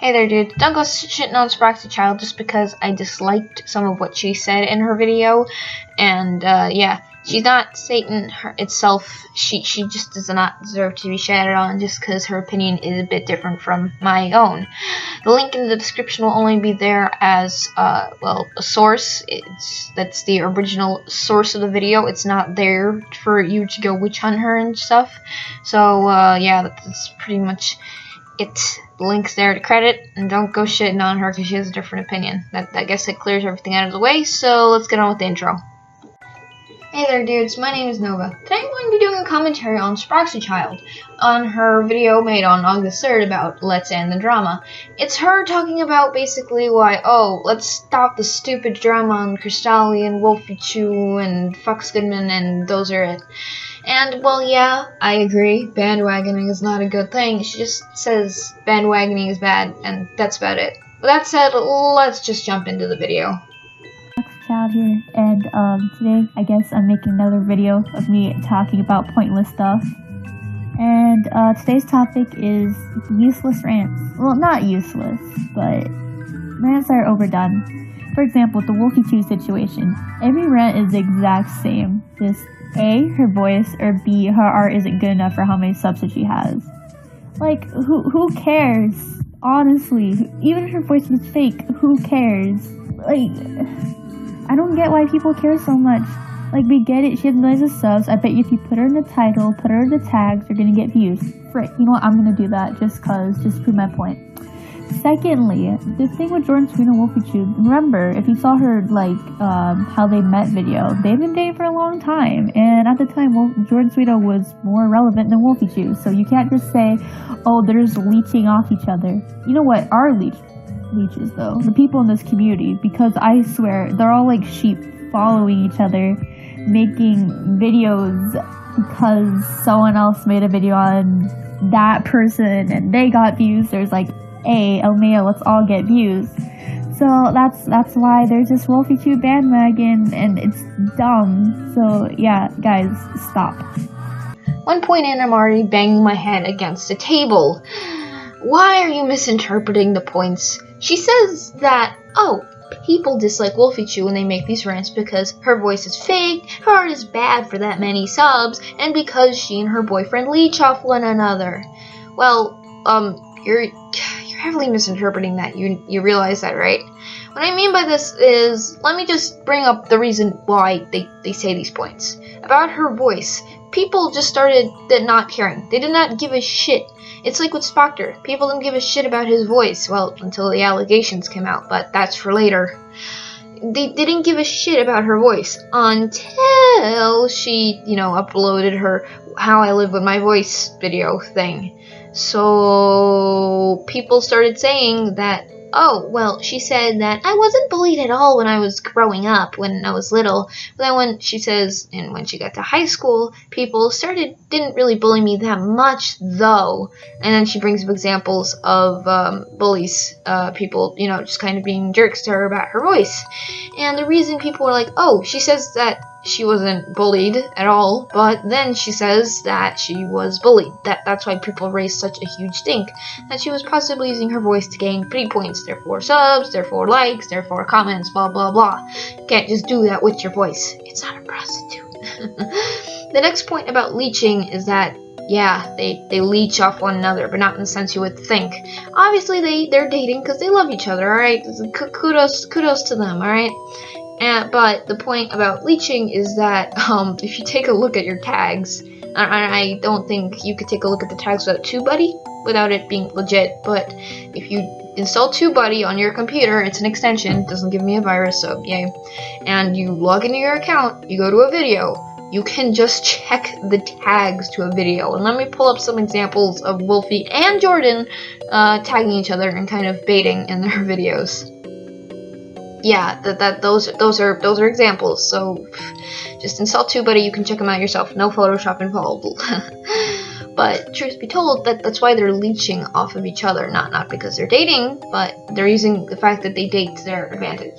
Hey there, dude. Don't go shitting on SPROXI'S just because I disliked some of what she said in her video. And, yeah, she's not Satan itself. She just does not deserve to be shattered on just because her opinion is a bit different from my own. The link in the description will only be there as, well, a source. That's the original source of the video. It's not there for you to go witch hunt her and stuff. So, yeah, that's pretty much it. The link's there to credit, and don't go shitting on her because she has a different opinion. I guess that clears everything out of the way, so let's get on with the intro. Hey there, dudes. My name is Nova. Today I'm going to be doing a commentary on SPROXI'S on her video made on August 3rd about Let's End the Drama. It's her talking about basically why, let's stop the stupid drama on Cristalli and wolfychu and Fox Goodman, and those are it. And, well, yeah, I agree. Bandwagoning is not a good thing. She just says bandwagoning is bad, and that's about it. With that said, let's just jump into the video. Child here, and today I guess I'm making another video of me talking about pointless stuff. And today's topic is useless rants. Well, not useless, but rants are overdone. For example, with the wolfychu situation, every rant is the exact same. Just A, her voice, or B, her art isn't good enough for how many subs that she has. Like, who cares? Honestly, even if her voice was fake, who cares? Like, I don't get why people care so much. Like, we get it, she has millions of subs. I bet you if you put her in the title, put her in the tags, you're gonna get views. Frick, you know what, I'm gonna do that just to prove my point. Secondly, the thing with Jordan Sweet and wolfychu, remember, if you saw her, like, how they met video, they've been dating for a long time, and at the time, Jordan Sweet was more relevant than wolfychu, so you can't just say, oh, they're just leeching off each other. You know what, are leeches though, the people in this community, because I swear, they're all like sheep following each other, making videos because someone else made a video on that person, and they got views. There's like, LMAO, let's all get views. So that's why there's this wolfychu bandwagon, and it's dumb. So yeah, guys, stop. One point in, I'm already banging my head against a table. Why are you misinterpreting the points? She says that, people dislike wolfychu when they make these rants because her voice is fake, her art is bad for that many subs, and because she and her boyfriend leech off one another. Well, you're heavily misinterpreting that. You realize that, right? What I mean by this is, let me just bring up the reason why they say these points. About her voice, people just started not caring. They did not give a shit. It's like with Spoctor. People didn't give a shit about his voice, well, until the allegations came out, but that's for later. They didn't give a shit about her voice until she, uploaded her How I Live With My Voice video thing. So people started saying that, she said that I wasn't bullied at all when I was growing up, when I was little. But then when she got to high school, people didn't really bully me that much, though. And then she brings up examples of bullies, people, just kind of being jerks to her about her voice. And the reason people were like, she says that she wasn't bullied at all, but then she says that she was bullied. That's why people raised such a huge stink. That she was possibly using her voice to gain pretty points, therefore subs, therefore likes, therefore comments, blah blah blah. You can't just do that with your voice. It's not a prostitute. The next point about leeching is that, yeah, they leech off one another, but not in the sense you would think. Obviously they're dating because they love each other, alright? Kudos to them, alright? But the point about leeching is that if you take a look at your tags, I don't think you could take a look at the tags without TubeBuddy, without it being legit, but if you install TubeBuddy on your computer, it's an extension, it doesn't give me a virus, so yay, and you log into your account, you go to a video, you can just check the tags to a video. And let me pull up some examples of Wolfie and Jordan tagging each other and kind of baiting in their videos. Yeah, those are examples. So just install TubeBuddy. You can check them out yourself. No Photoshop involved. But truth be told, that's why they're leeching off of each other. Not because they're dating, but they're using the fact that they date to their advantage.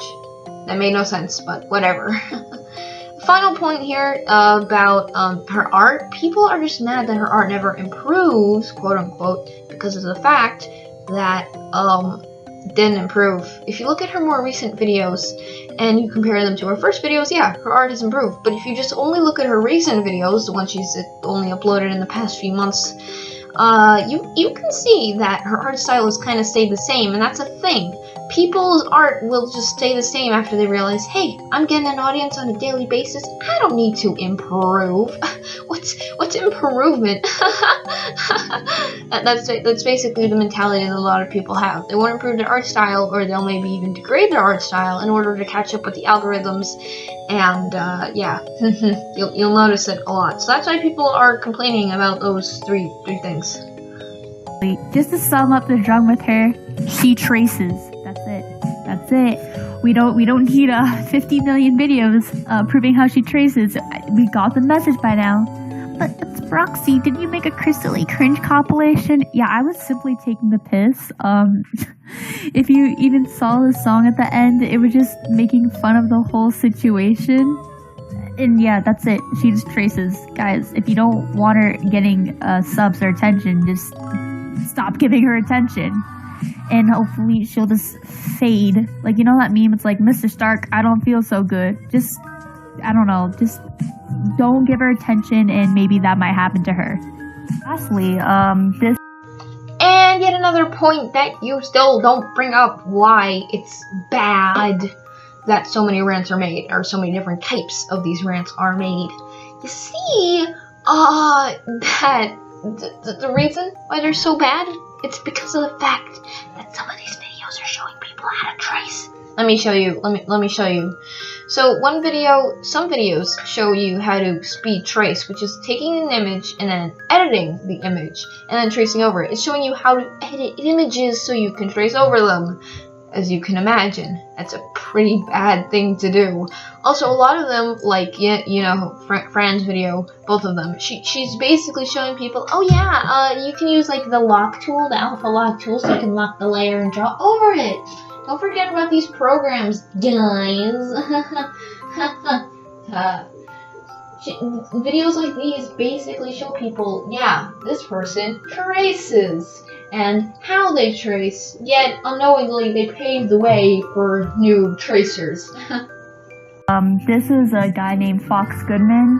That made no sense, but whatever. Final point here about her art. People are just mad that her art never improves, quote unquote, because of the fact that didn't improve. If you look at her more recent videos and you compare them to her first videos, yeah, her art has improved. But if you just only look at her recent videos, the ones she's only uploaded in the past few months, you can see that her art style has kind of stayed the same, and that's a thing. People's art will just stay the same after they realize, hey, I'm getting an audience on a daily basis. I don't need to improve. What's improvement? That's basically the mentality that a lot of people have. They won't improve their art style, or they'll maybe even degrade their art style in order to catch up with the algorithms. And yeah, you'll notice it a lot. So that's why people are complaining about those three things. Just to sum up the drum with her, she traces. That's it. We don't need 50 million videos proving how she traces. We got the message by now. But SPROXI, did you make a Crystally Cringe compilation? Yeah, I was simply taking the piss. If you even saw the song at the end, it was just making fun of the whole situation. And yeah, that's it. She just traces. Guys, if you don't want her getting subs or attention, just stop giving her attention. And hopefully she'll just fade. Like, you know that meme? It's like, Mr. Stark, I don't feel so good. Just, I don't know, just don't give her attention, and maybe that might happen to her. Lastly, this... And yet another point that you still don't bring up, why it's bad that so many rants are made, or so many different types of these rants are made. You see, that the reason why they're so bad, it's because of the fact that some of these videos are showing people how to trace. Let me show you. Let me show you. So some videos show you how to speed trace, which is taking an image and then editing the image and then tracing over it. It's showing you how to edit images so you can trace over them. As you can imagine, that's a pretty bad thing to do. Also, a lot of them, like, you know, Fran's video, both of them, she's basically showing people, oh yeah, you can use, like, the lock tool, the alpha lock tool, so you can lock the layer and draw over it. Don't forget about these programs, guys. Videos like these basically show people, yeah, this person traces, and how they trace, yet unknowingly they pave the way for new tracers. This is a guy named Fox Goodman.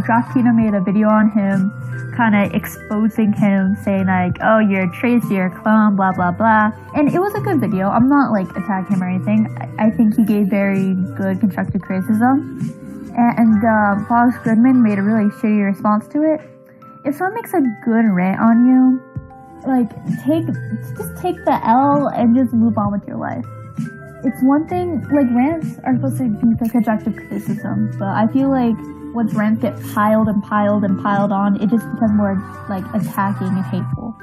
Dropkina made a video on him, kind of exposing him, saying like, oh, you're a tracer, you're a clone, blah blah blah. And it was a good video. I'm not like attacking him or anything. I think he gave very good constructive criticism. And Fox Goodman made a really shitty response to it. If someone makes a good rant on you, like, just take the L and just move on with your life. It's one thing, like, rants are supposed to be for constructive criticism, but I feel like once rants get piled and piled and piled on, it just becomes more, like, attacking and hateful.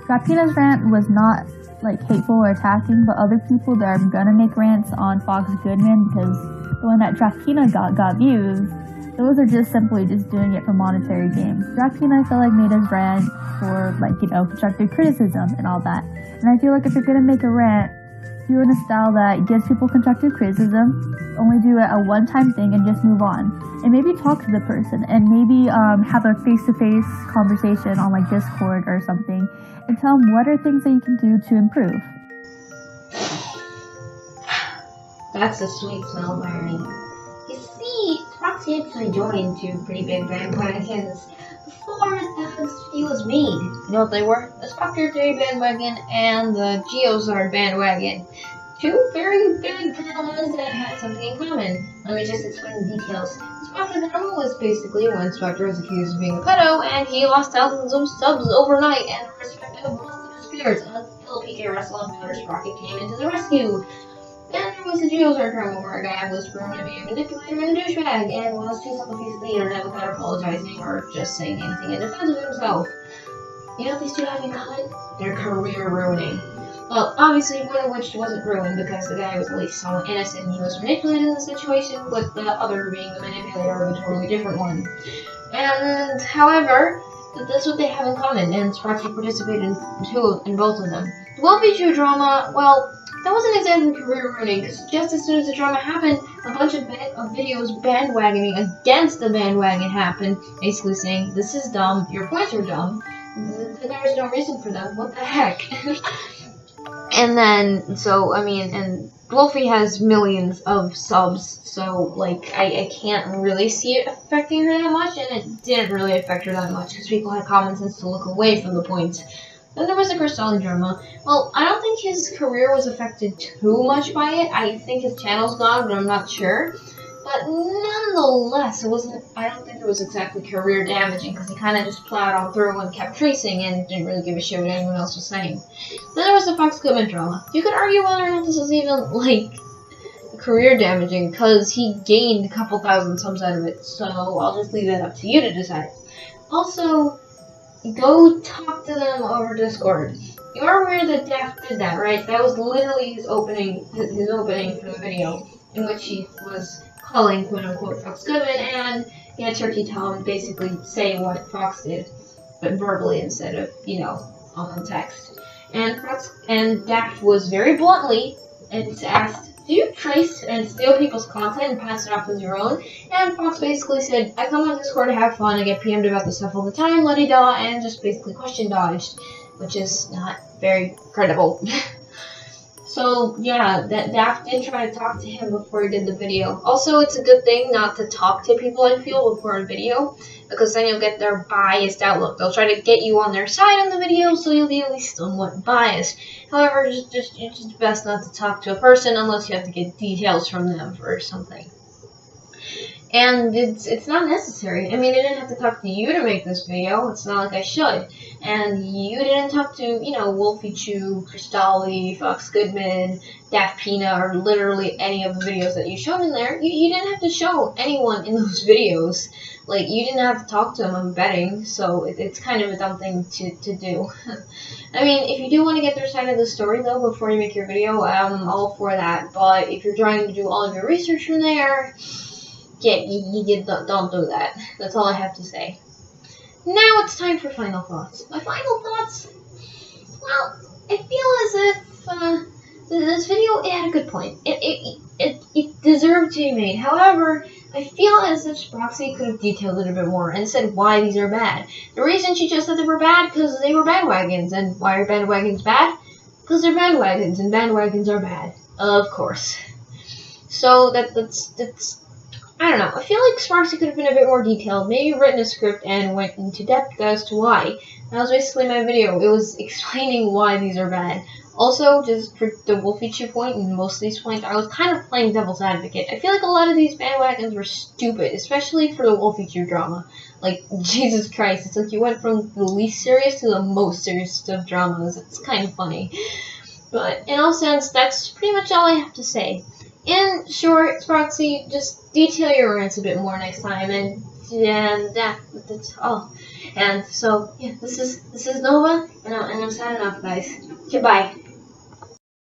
Dropkina's rant was not, like, hateful or attacking, but other people that are gonna make rants on Fox Goodman, because the one that Dropkina got views, those are just simply just doing it for monetary gains. Dropkina, I feel like, made his rant for, like, you know, constructive criticism and all that. And I feel like if you're gonna make a rant, do it in a style that gives people constructive criticism, only do it a one-time thing and just move on. And maybe talk to the person, and maybe have a face-to-face conversation on, like, Discord or something, and tell them what are things that you can do to improve. That's a sweet smell, Barney. You see, SPROXI actually joined two pretty big bandwagons before this video was made. You know what they were? The Spectre 3 bandwagon and the Geozard bandwagon. Two very big channels that had something in common. Let me just explain the details. Spectre the drama was basically when Spectre was accused of being a pedo, and he lost thousands of subs overnight, and respected most of his peers until PK Russell and Miller Sprocket came into the rescue. Then there was the Geozard drama where a guy was proven to be a manipulator and a douchebag, and was chased off the face of the internet without apologizing or just saying anything in defense of himself. You know what these two have in common? Their career ruining. Well, obviously one of which wasn't ruined because the guy was at least somewhat innocent and he was manipulated in the situation, with the other being the manipulator of a totally different one. And, however, that's what they have in common, and SPROXI participated in both of them. The wolfychu drama, well, that wasn't exactly career ruining, because just as soon as the drama happened, a bunch of videos bandwagoning against the bandwagon happened, basically saying, this is dumb, your points are dumb, there is no reason for them, what the heck? And then, so, I mean, and Wolfie has millions of subs, so, like, I can't really see it affecting her that much, and it didn't really affect her that much, because people had common sense to look away from the point. Then there was the Cristalli drama. Well, I don't think his career was affected too much by it. I think his channel's gone, but I'm not sure. But nonetheless, it wasn't. I don't think it was exactly career damaging, because he kind of just plowed on through and kept tracing and didn't really give a shit what anyone else was saying. Then there was the Fox Goodman drama. You could argue whether or not this was even, like, career damaging, because he gained a couple thousand subs out of it, so I'll just leave that up to you to decide. Also, go talk to them over Discord. You are aware that Daft did that, right? That was literally his opening for the video, in which he was calling quote-unquote Fox Goodman, and he had Turkey Tom basically say what Fox did, but verbally instead of, you know, on text. And Daft was very bluntly asked, do you trace and steal people's content and pass it off as your own? And Fox basically said, I come on Discord to have fun, I get PM'd about this stuff all the time, la-di-da, and just basically question dodged, which is not very credible. So, yeah, that Daft did try to talk to him before he did the video. Also, it's a good thing not to talk to people, I feel, before a video, because then you'll get their biased outlook. They'll try to get you on their side on the video, so you'll be at least somewhat biased. However, it's just best not to talk to a person unless you have to get details from them for something. And it's not necessary. I mean, I didn't have to talk to you to make this video. It's not like I should. And you didn't talk to, you know, wolfychu, Cristalli, Fox Goodman, Daft Pina, or literally any of the videos that you showed in there. You didn't have to show anyone in those videos. Like, you didn't have to talk to them, I'm betting, so it's kind of a dumb thing to do. I mean, if you do want to get their side of the story, though, before you make your video, I'm all for that. But if you're trying to do all of your research from there, yeah, don't do that. That's all I have to say. Now it's time for final thoughts. My final thoughts? Well, I feel as if this video, it had a good point. It deserved to be made. However, I feel as if SPROXI could have detailed it a bit more and said why these are bad. The reason she just said they were bad because they were bandwagons. And why are bandwagons bad? Because they're bandwagons, and bandwagons are bad. Of course. So that's I don't know. I feel like SPROXI could have been a bit more detailed, maybe written a script and went into depth as to why. That was basically my video. It was explaining why these are bad. Also, just for the wolfychu point and most of these points, I was kind of playing devil's advocate. I feel like a lot of these bandwagons were stupid, especially for the wolfychu drama. Like, Jesus Christ, it's like you went from the least serious to the most serious of dramas. It's kind of funny. But in all sense, that's pretty much all I have to say. In short, SPROXI, just detail your rants a bit more next time, and that's all. And so, yeah, this is Nova, and I'm signing off, guys. Goodbye.